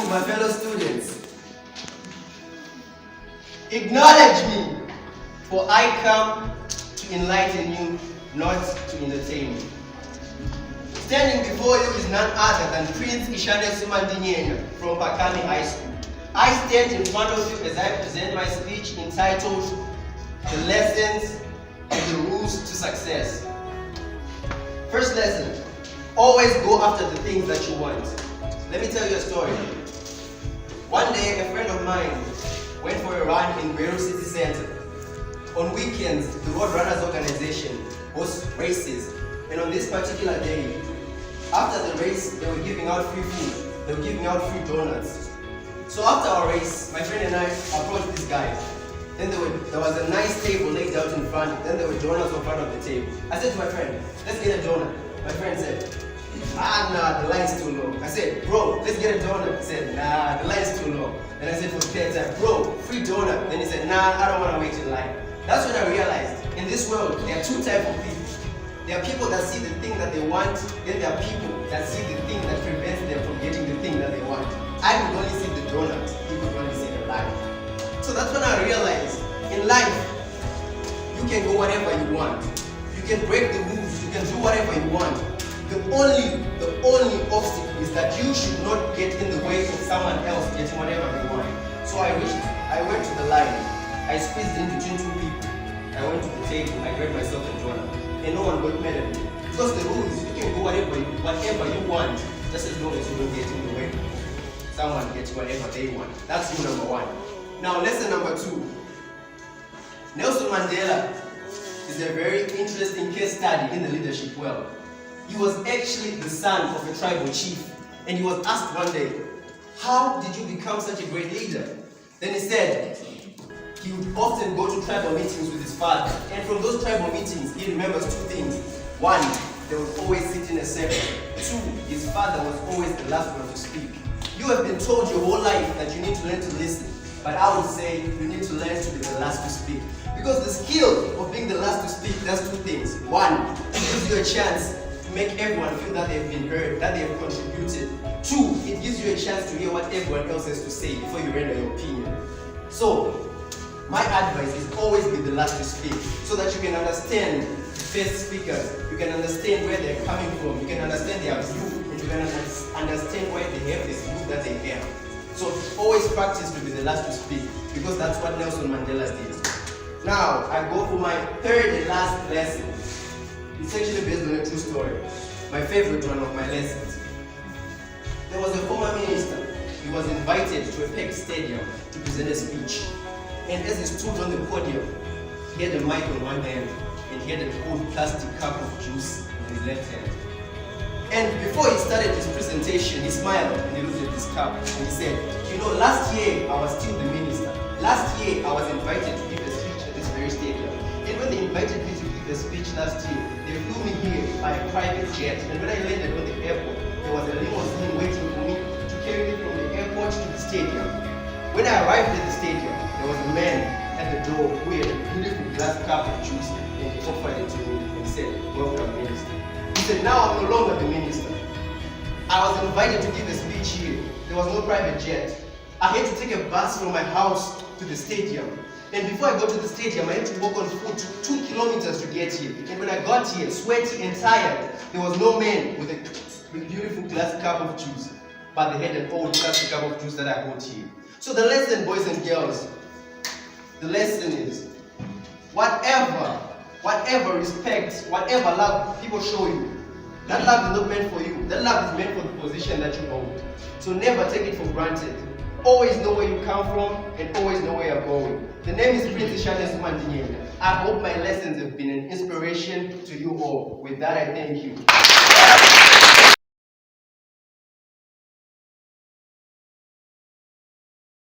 my fellow students, acknowledge me, for I come to enlighten you, not to entertain you. Standing before you is none other than Prince Ishane Sumandinyenya from Pakame High School. I stand in front of you as I present my speech entitled The Lessons and the Rules to Success. First lesson, always go after the things that you want. Let me tell you a story. One day, a friend of mine went for a run in Beirut City Center. On weekends, the Road Runners Organization hosts races, and on this particular day, after the race, they were giving out free food. They were giving out free donuts. So after our race, my friend and I approached this guy. Then there was a nice table laid out in front. Then there were donuts in front of the table. I said to my friend, let's get a donut. My friend said, nah, the line's too long. I said, bro, let's get a donut. He said, nah, the line's too long. Then I said for the third time, bro, free donut. Then he said, nah, I don't want to wait in line. That's when I realized, in this world, there are two types of people. There are people that see the thing that they want, then there are people that see the thing that prevents them from getting the thing that they want. I could only see the donut, you could only see the line. So that's when I realized, in life, you can go whatever you want. You can break the rules, you can do whatever you want. The only obstacle is that you should not get in the way of someone else getting whatever they want. So I went to the line, I squeezed in between two people. I went to the table, I grabbed myself a donut, and no one got mad at me. Because the rule is you can go whatever you want, just as long as you don't get in the way. Someone gets whatever they want. That's rule number one. Now lesson number two. Nelson Mandela is a very interesting case study in the leadership world. He was actually the son of a tribal chief, and he was asked one day, how did you become such a great leader? Then he said, he would often go to tribal meetings with his father, and from those tribal meetings, he remembers two things. One, they would always sit in a circle. Two, his father was always the last one to speak. You have been told your whole life that you need to learn to listen, but I would say you need to learn to be the last to speak. Because the skill of being the last to speak does two things. One, it gives you a chance to make everyone feel that they've been heard, that they have contributed. Two, it gives you a chance to hear what everyone else has to say before you render your opinion. So, my advice is always be the last to speak, so that you can understand the first speakers, you can understand where they're coming from, you can understand their view, and you can understand why they have this view that they have. So always practice to be the last to speak, because that's what Nelson Mandela did. Now, I go for my third and last lesson. It's actually based on a true story. My favorite one of my lessons. There was a former minister. He was invited to a packed stadium to present a speech. And as he stood on the podium, he had a mic on one hand and he had an old plastic cup of juice in his left hand. And before he started his presentation, he smiled and he looked at this cup and he said, you know, last year I was still the minister. Last year I was invited to give a speech at this very stadium. And when they invited me to give a speech last year, they flew me here by a private jet. And when I landed on the airport, there was a limousine waiting for me to carry me from the airport to the stadium. When I arrived at the stadium, there was a man at the door who had a beautiful glass cup of juice and he offered it to me and said, welcome, minister. He said, now I'm no longer the minister. I was invited to give a speech here. There was no private jet. I had to take a bus from my house to the stadium. And before I got to the stadium, I had to walk on foot 2 kilometers to get here. And when I got here, sweaty and tired, there was no man with a beautiful glass cup of juice. But they had an old plastic cup of juice that I got here. So the lesson, boys and girls, the lesson is, whatever respect, whatever love people show you, that love is not meant for you. That love is meant for the position that you hold. So never take it for granted. Always know where you come from and always know where you're going. The name is Prince Ishane Sumandinyenya. I hope my lessons have been an inspiration to you all. With that, I thank you.